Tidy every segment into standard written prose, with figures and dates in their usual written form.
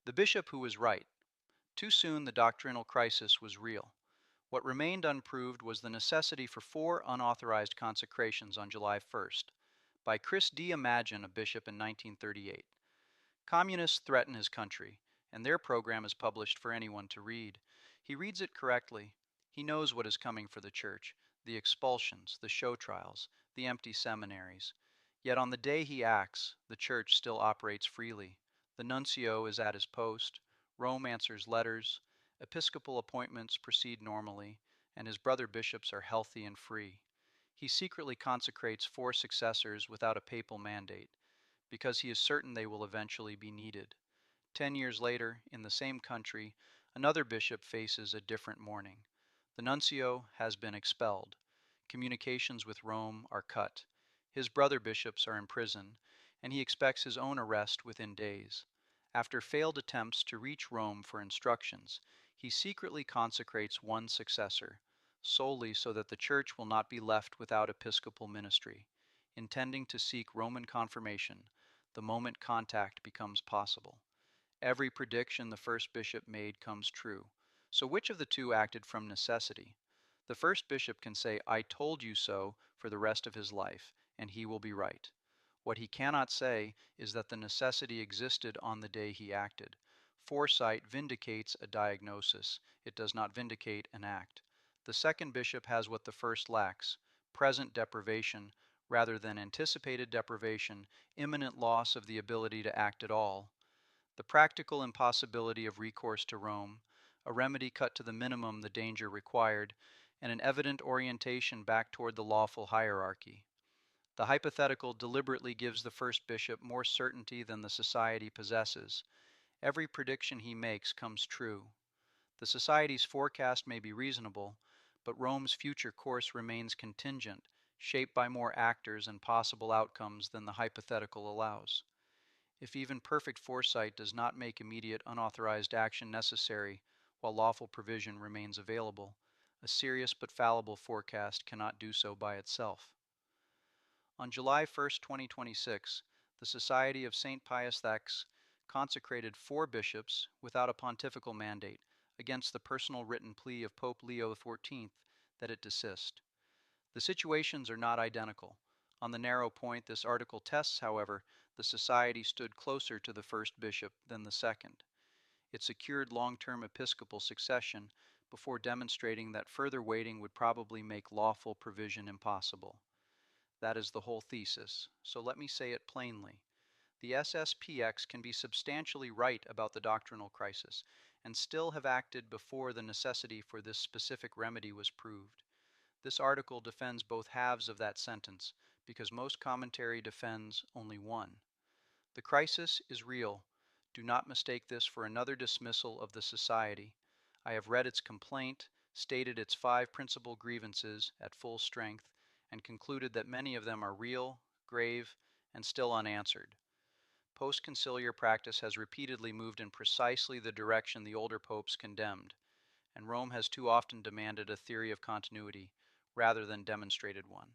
The bishop who was right. Too soon the doctrinal crisis was real. What remained unproved was the necessity for 4 unauthorized consecrations on July 1st by Chris D. Imagine, a bishop in 1938. Communists threaten his country, and their program is published for anyone to read. He reads it correctly. He knows what is coming for the church: the expulsions, the show trials, the empty seminaries. Yet on the day he acts, the church still operates freely. The nuncio is at his post, Rome answers letters, episcopal appointments proceed normally, and his brother bishops are healthy and free. He secretly consecrates 4 successors without a papal mandate, because he is certain they will eventually be needed. 10 years later, in the same country, another bishop faces a different morning. The nuncio has been expelled. Communications with Rome are cut. His brother bishops are in prison, and he expects his own arrest within days. After failed attempts to reach Rome for instructions, he secretly consecrates 1 successor, solely so that the church will not be left without episcopal ministry, intending to seek Roman confirmation the moment contact becomes possible. Every prediction the first bishop made comes true. So which of the two acted from necessity? The first bishop can say, "I told you so," for the rest of his life, and he will be right. What he cannot say is that the necessity existed on the day he acted. Foresight vindicates a diagnosis. It does not vindicate an act. The second bishop has what the first lacks: present deprivation rather than anticipated deprivation, imminent loss of the ability to act at all, the practical impossibility of recourse to Rome, a remedy cut to the minimum the danger required, and an evident orientation back toward the lawful hierarchy. The hypothetical deliberately gives the first bishop more certainty than the society possesses. Every prediction he makes comes true. The society's forecast may be reasonable, but Rome's future course remains contingent, shaped by more actors and possible outcomes than the hypothetical allows. If even perfect foresight does not make immediate unauthorized action necessary while lawful provision remains available, a serious but fallible forecast cannot do so by itself. On July 1, 2026, the Society of St. Pius X consecrated 4 bishops without a pontifical mandate against the personal written plea of Pope Leo XIV that it desist. The situations are not identical. On the narrow point this article tests, however, the society stood closer to the first bishop than the second. It secured long-term episcopal succession before demonstrating that further waiting would probably make lawful provision impossible. That is the whole thesis, so let me say it plainly. The SSPX can be substantially right about the doctrinal crisis and still have acted before the necessity for this specific remedy was proved. This article defends both halves of that sentence, because most commentary defends only one. The crisis is real. Do not mistake this for another dismissal of the society. I have read its complaint, stated its 5 principal grievances at full strength, and concluded that many of them are real, grave, and still unanswered. Post-conciliar practice has repeatedly moved in precisely the direction the older popes condemned, and Rome has too often demanded a theory of continuity rather than demonstrated one.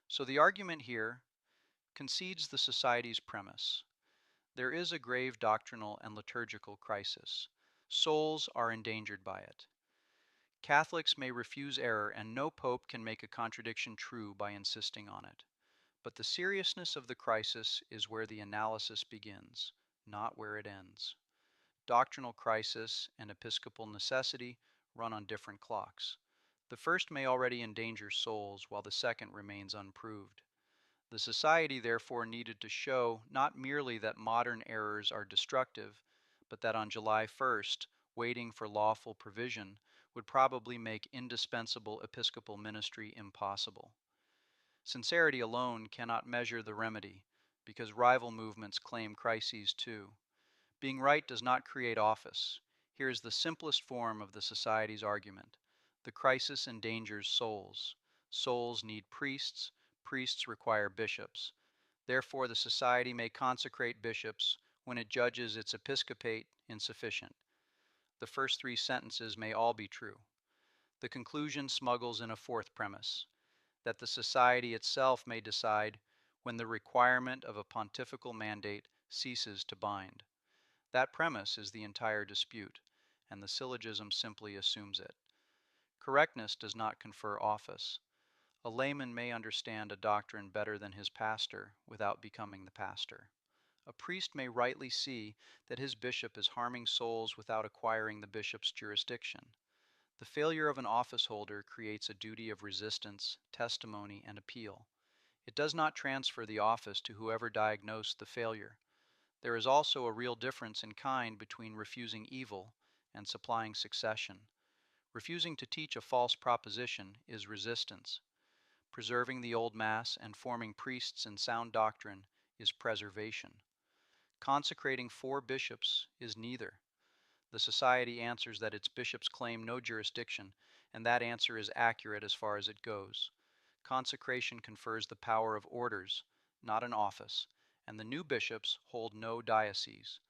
So the argument here concedes the society's premise. There is a grave doctrinal and liturgical crisis. Souls are endangered by it. Catholics may refuse error, and no pope can make a contradiction true by insisting on it. But the seriousness of the crisis is where the analysis begins, not where it ends. Doctrinal crisis and episcopal necessity run on different clocks. The first may already endanger souls, while the second remains unproved. The society therefore needed to show not merely that modern errors are destructive, but that on July 1st, waiting for lawful provision would probably make indispensable episcopal ministry impossible. Sincerity alone cannot measure the remedy, because rival movements claim crises too. Being right does not create office. Here is the simplest form of the society's argument. The crisis endangers souls. Souls need priests. Priests require bishops. Therefore, the society may consecrate bishops when it judges its episcopate insufficient. The first 3 sentences may all be true. The conclusion smuggles in a 4th premise, that the society itself may decide when the requirement of a pontifical mandate ceases to bind. That premise is the entire dispute, and the syllogism simply assumes it. Correctness does not confer office. A layman may understand a doctrine better than his pastor without becoming the pastor. A priest may rightly see that his bishop is harming souls without acquiring the bishop's jurisdiction. The failure of an office holder creates a duty of resistance, testimony, and appeal. It does not transfer the office to whoever diagnosed the failure. There is also a real difference in kind between refusing evil and supplying succession. Refusing to teach a false proposition is resistance. Preserving the old Mass and forming priests in sound doctrine is preservation. Consecrating 4 bishops is neither. The Society answers that its bishops claim no jurisdiction, and that answer is accurate as far as it goes. Consecration confers the power of orders, not an office, and the new bishops hold no diocese.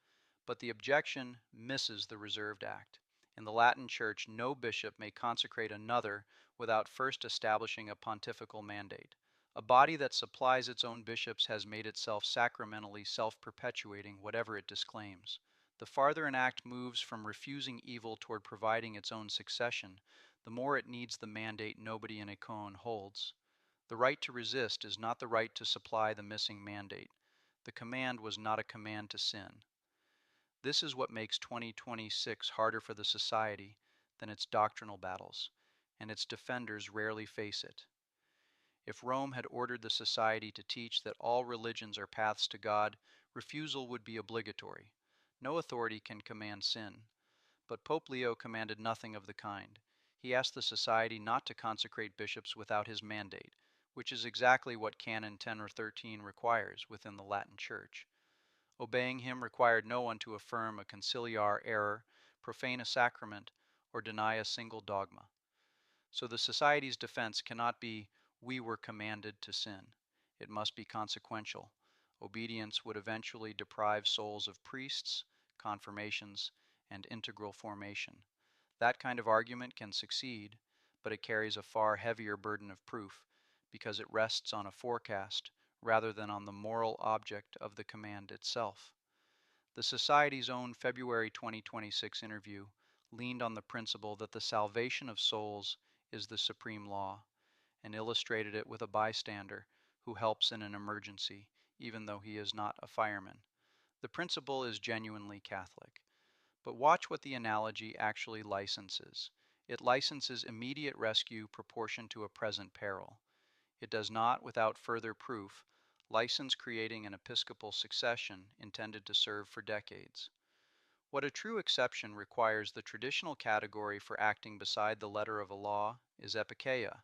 But the objection misses the reserved act. In the Latin Church, no bishop may consecrate another without first establishing a pontifical mandate. A body that supplies its own bishops has made itself sacramentally self-perpetuating, whatever it disclaims. The farther an act moves from refusing evil toward providing its own succession, the more it needs the mandate nobody in a koan holds. The right to resist is not the right to supply the missing mandate. The command was not a command to sin. This is what makes 2026 harder for the Society than its doctrinal battles, and its defenders rarely face it. If Rome had ordered the Society to teach that all religions are paths to God, refusal would be obligatory. No authority can command sin. But Pope Leo commanded nothing of the kind. He asked the Society not to consecrate bishops without his mandate, which is exactly what Canon 10 or 13 requires within the Latin Church. Obeying him required no one to affirm a conciliar error, profane a sacrament, or deny a single dogma. So the Society's defense cannot be, "We were commanded to sin." It must be consequential. Obedience would eventually deprive souls of priests, confirmations, and integral formation. That kind of argument can succeed, but it carries a far heavier burden of proof, because it rests on a forecast rather than on the moral object of the command itself. The Society's own February 2026 interview leaned on the principle that the salvation of souls is the supreme law, and illustrated it with a bystander who helps in an emergency, even though he is not a fireman. The principle is genuinely Catholic. But watch what the analogy actually licenses. It licenses immediate rescue proportioned to a present peril. It does not, without further proof, license creating an episcopal succession intended to serve for decades. What a true exception requires the traditional category for acting beside the letter of a law is epikeia,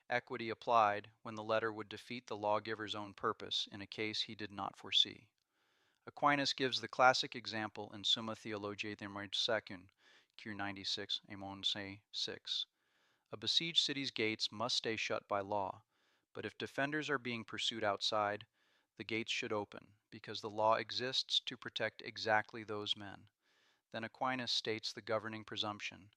equity applied when the letter would defeat the lawgiver's own purpose in a case he did not foresee. Aquinas gives the classic example in Summa Theologiae Secund, Q 96, Amonse 6. A besieged city's gates must stay shut by law, but if defenders are being pursued outside, the gates should open, because the law exists to protect exactly those men. Then Aquinas states the governing presumption.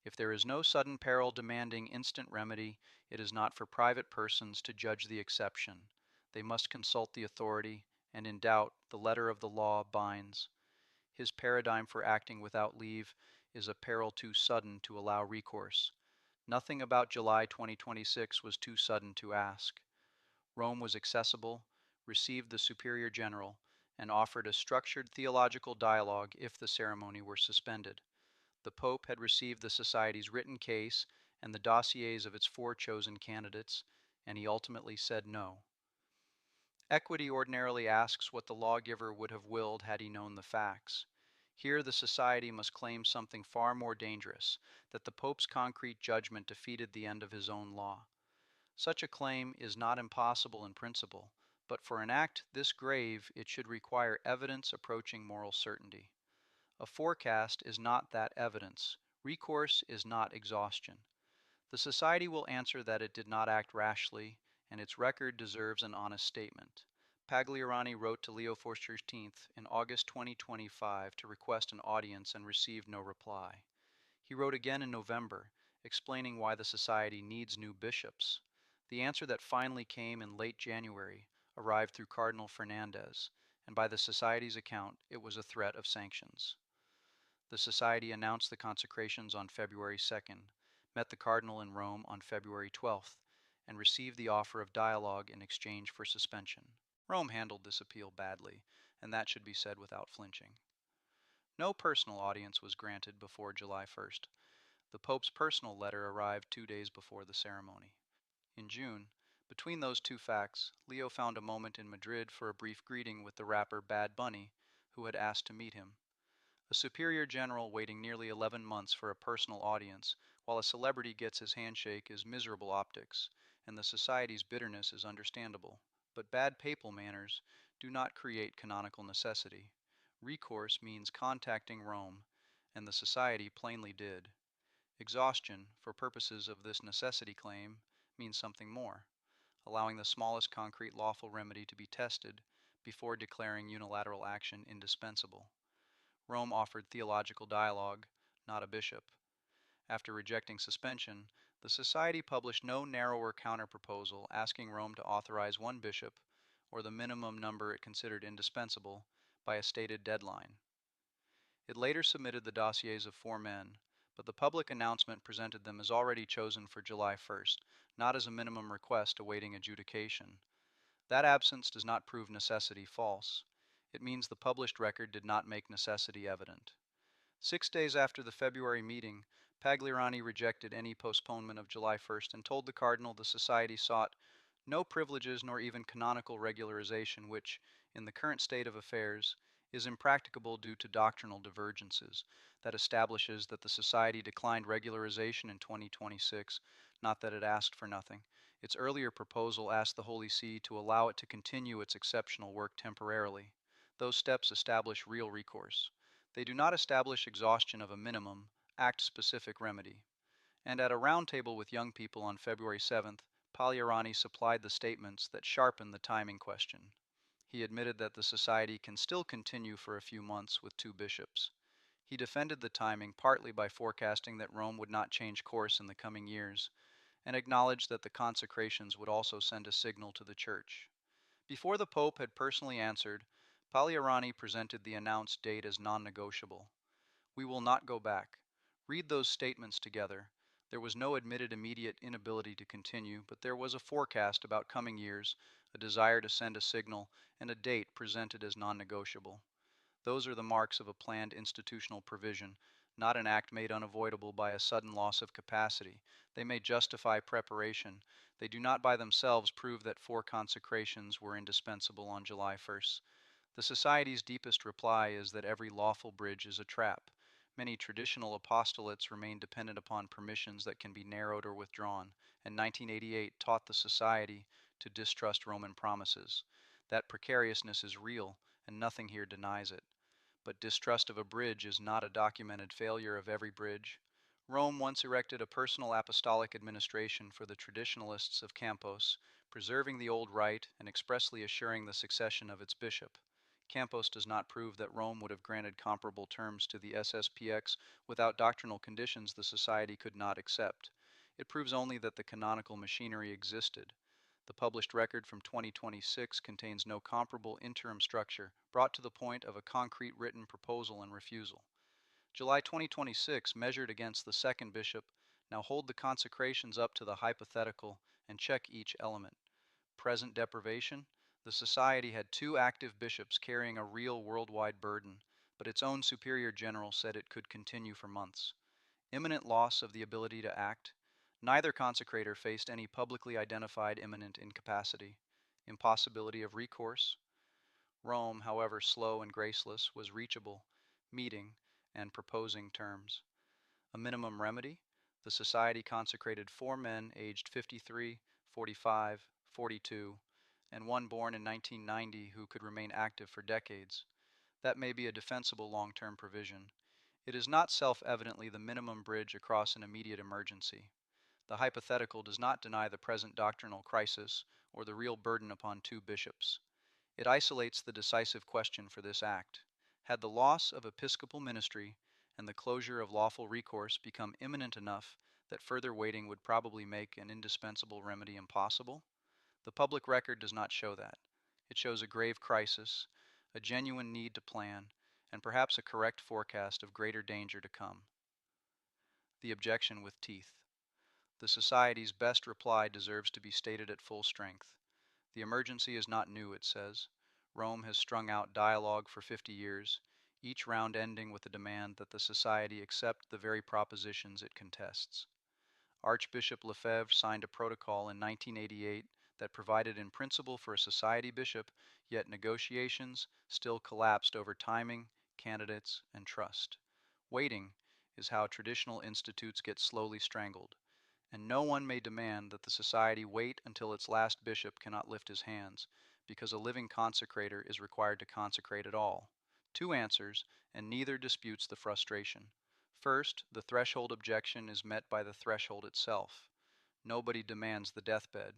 If there is no sudden peril demanding instant remedy, it is not for private persons to judge the exception. They must consult the authority, and in doubt, the letter of the law binds. His paradigm for acting without leave is a peril too sudden to allow recourse. Nothing about July 2026 was too sudden to ask. Rome was accessible, received the superior general, and offered a structured theological dialogue if the ceremony were suspended. The Pope had received the Society's written case and the dossiers of its 4 chosen candidates, and he ultimately said no. Equity ordinarily asks what the lawgiver would have willed had he known the facts. Here the Society must claim something far more dangerous, that the Pope's concrete judgment defeated the end of his own law. Such a claim is not impossible in principle, but for an act this grave it should require evidence approaching moral certainty. A forecast is not that evidence. Recourse is not exhaustion. The Society will answer that it did not act rashly, and its record deserves an honest statement. Pagliarani wrote to Leo XIV in August 2025 to request an audience and received no reply. He wrote again in November, explaining why the Society needs new bishops. The answer that finally came in late January arrived through Cardinal Fernandez, and by the Society's account, it was a threat of sanctions. The Society announced the consecrations on February 2nd, met the Cardinal in Rome on February 12th, and received the offer of dialogue in exchange for suspension. Rome handled this appeal badly, and that should be said without flinching. No personal audience was granted before July 1st. The Pope's personal letter arrived 2 days before the ceremony. In June, between those two facts, Leo found a moment in Madrid for a brief greeting with the rapper Bad Bunny, who had asked to meet him. A superior general waiting nearly 11 months for a personal audience, while a celebrity gets his handshake, is miserable optics, and the Society's bitterness is understandable. But bad papal manners do not create canonical necessity. Recourse means contacting Rome, and the Society plainly did. Exhaustion, for purposes of this necessity claim, means something more, allowing the smallest concrete lawful remedy to be tested before declaring unilateral action indispensable. Rome offered theological dialogue, not a bishop. After rejecting suspension, the Society published no narrower counterproposal asking Rome to authorize one bishop, or the minimum number it considered indispensable, by a stated deadline. It later submitted the dossiers of 4 men, but the public announcement presented them as already chosen for July 1st, not as a minimum request awaiting adjudication. That absence does not prove necessity false. It means the published record did not make necessity evident. 6 days after the February meeting, Pagliarani rejected any postponement of July 1st and told the Cardinal the Society sought no privileges nor even canonical regularization, which, in the current state of affairs, is impracticable due to doctrinal divergences. That establishes that the Society declined regularization in 2026, not that it asked for nothing. Its earlier proposal asked the Holy See to allow it to continue its exceptional work temporarily. Those steps establish real recourse. They do not establish exhaustion of a minimum, act-specific remedy. And at a roundtable with young people on February 7th, Pagliarani supplied the statements that sharpen the timing question. He admitted that the Society can still continue for a few months with 2 bishops. He defended the timing partly by forecasting that Rome would not change course in the coming years, and acknowledged that the consecrations would also send a signal to the Church. Before the Pope had personally answered, Pagliarani presented the announced date as non-negotiable. We will not go back. Read those statements together. There was no admitted immediate inability to continue, but there was a forecast about coming years, a desire to send a signal, and a date presented as non-negotiable. Those are the marks of a planned institutional provision, not an act made unavoidable by a sudden loss of capacity. They may justify preparation. They do not by themselves prove that 4 consecrations were indispensable on July 1st. The Society's deepest reply is that every lawful bridge is a trap. Many traditional apostolates remain dependent upon permissions that can be narrowed or withdrawn, and 1988 taught the Society to distrust Roman promises. That precariousness is real, and nothing here denies it. But distrust of a bridge is not a documented failure of every bridge. Rome once erected a personal apostolic administration for the traditionalists of Campos, preserving the old rite and expressly assuring the succession of its bishop. Campos does not prove that Rome would have granted comparable terms to the SSPX without doctrinal conditions the Society could not accept. It proves only that the canonical machinery existed. The published record from 2026 contains no comparable interim structure brought to the point of a concrete written proposal and refusal. July 2026 measured against the second bishop. Now hold the consecrations up to the hypothetical and check each element. Present deprivation. The Society had 2 active bishops carrying a real worldwide burden, but its own superior general said it could continue for months. Imminent loss of the ability to act. Neither consecrator faced any publicly identified imminent incapacity. Impossibility of recourse. Rome, however slow and graceless, was reachable, meeting, and proposing terms. A minimum remedy. The Society consecrated 4 men aged 53, 45, 42, and 1 born in 1990 who could remain active for decades. That may be a defensible long-term provision. It is not self-evidently the minimum bridge across an immediate emergency. The hypothetical does not deny the present doctrinal crisis or the real burden upon 2 bishops. It isolates the decisive question for this act. Had the loss of episcopal ministry and the closure of lawful recourse become imminent enough that further waiting would probably make an indispensable remedy impossible? The public record does not show that. It shows a grave crisis, a genuine need to plan, and perhaps a correct forecast of greater danger to come. The objection with teeth. The Society's best reply deserves to be stated at full strength. The emergency is not new, it says. Rome has strung out dialogue for 50 years, each round ending with a demand that the Society accept the very propositions it contests. Archbishop Lefebvre signed a protocol in 1988 that provided in principle for a Society bishop, yet negotiations still collapsed over timing, candidates, and trust. Waiting is how traditional institutes get slowly strangled, and no one may demand that the Society wait until its last bishop cannot lift his hands, because a living consecrator is required to consecrate at all. Two answers, and neither disputes the frustration. First, the threshold objection is met by the threshold itself. Nobody demands the deathbed.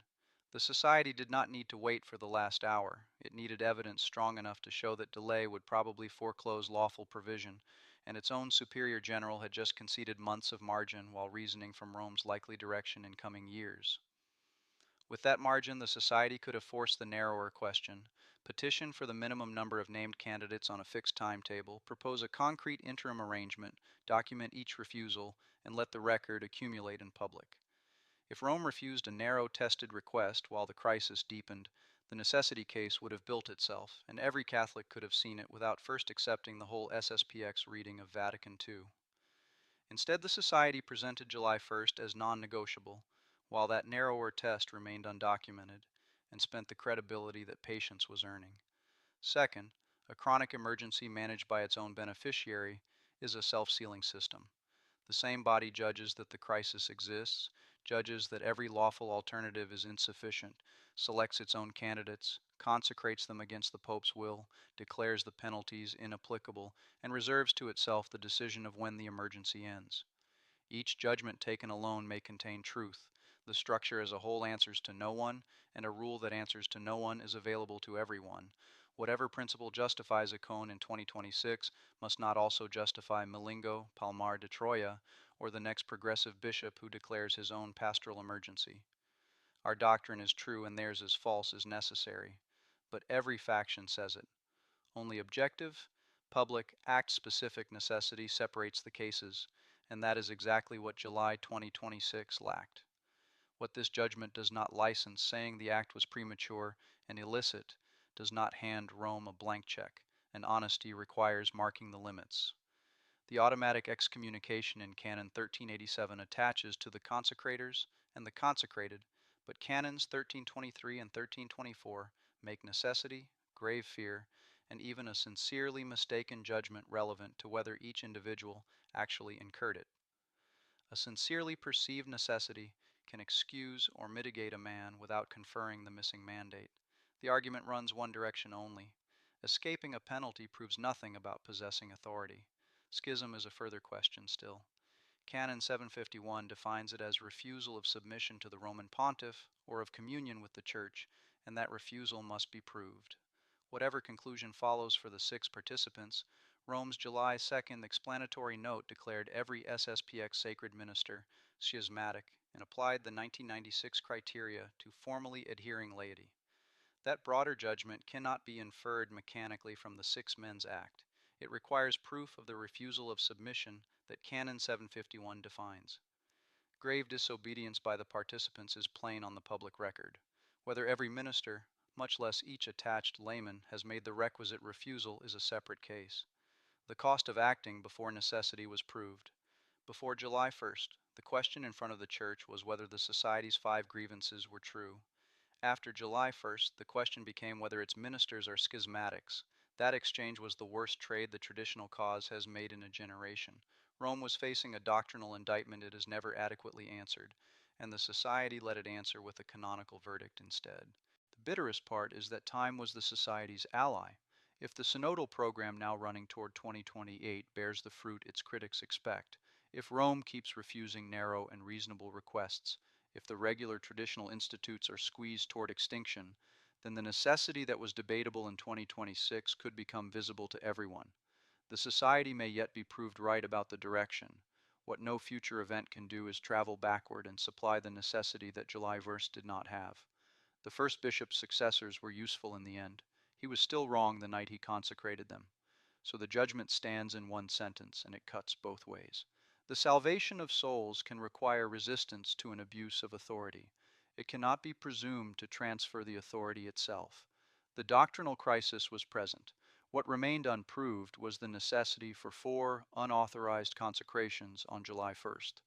The Society did not need to wait for the last hour. It needed evidence strong enough to show that delay would probably foreclose lawful provision, and its own superior general had just conceded months of margin while reasoning from Rome's likely direction in coming years. With that margin, the Society could have forced the narrower question, petition for the minimum number of named candidates on a fixed timetable, propose a concrete interim arrangement, document each refusal, and let the record accumulate in public. If Rome refused a narrow, tested request while the crisis deepened, the necessity case would have built itself, and every Catholic could have seen it without first accepting the whole SSPX reading of Vatican II. Instead, the Society presented July 1st as non-negotiable, while that narrower test remained undocumented, and spent the credibility that patience was earning. Second, a chronic emergency managed by its own beneficiary is a self-sealing system. The same body judges that the crisis exists, judges that every lawful alternative is insufficient, selects its own candidates, consecrates them against the Pope's will, declares the penalties inapplicable, and reserves to itself the decision of when the emergency ends. Each judgment taken alone may contain truth. The structure as a whole answers to no one, and a rule that answers to no one is available to everyone. Whatever principle justifies a cone in 2026 must not also justify Malingo, Palmar de Troya, or the next progressive bishop who declares his own pastoral emergency. Our doctrine is true and theirs is false is necessary, but every faction says it. Only objective, public, act-specific necessity separates the cases, and that is exactly what July 2026 lacked. What this judgment does not license, saying the act was premature and illicit, does not hand Rome a blank check, and honesty requires marking the limits. The automatic excommunication in Canon 1387 attaches to the consecrators and the consecrated, but Canons 1323 and 1324 make necessity, grave fear, and even a sincerely mistaken judgment relevant to whether each individual actually incurred it. A sincerely perceived necessity can excuse or mitigate a man without conferring the missing mandate. The argument runs one direction only. Escaping a penalty proves nothing about possessing authority. Schism is a further question still. Canon 751 defines it as refusal of submission to the Roman pontiff or of communion with the Church, and that refusal must be proved. Whatever conclusion follows for the 6 participants, Rome's July 2nd explanatory note declared every SSPX sacred minister schismatic and applied the 1996 criteria to formally adhering laity. That broader judgment cannot be inferred mechanically from the 6 Men's Act. It requires proof of the refusal of submission that Canon 751 defines. Grave disobedience by the participants is plain on the public record. Whether every minister, much less each attached layman, has made the requisite refusal is a separate case. The cost of acting before necessity was proved. Before July 1st, the question in front of the Church was whether the Society's 5 grievances were true. After July 1st, the question became whether its ministers are schismatics. That exchange was the worst trade the traditional cause has made in a generation. Rome was facing a doctrinal indictment it has never adequately answered, and the Society let it answer with a canonical verdict instead. The bitterest part is that time was the Society's ally. If the synodal program now running toward 2028 bears the fruit its critics expect, if Rome keeps refusing narrow and reasonable requests, if the regular traditional institutes are squeezed toward extinction, then the necessity that was debatable in 2026 could become visible to everyone. The Society may yet be proved right about the direction. What no future event can do is travel backward and supply the necessity that July verse did not have. The first bishop's successors were useful in the end. He was still wrong the night he consecrated them. So the judgment stands in one sentence, and it cuts both ways. The salvation of souls can require resistance to an abuse of authority. It cannot be presumed to transfer the authority itself. The doctrinal crisis was present. What remained unproved was the necessity for 4 unauthorized consecrations on July 1st.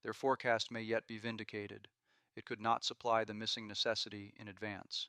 Their forecast may yet be vindicated. It could not supply the missing necessity in advance.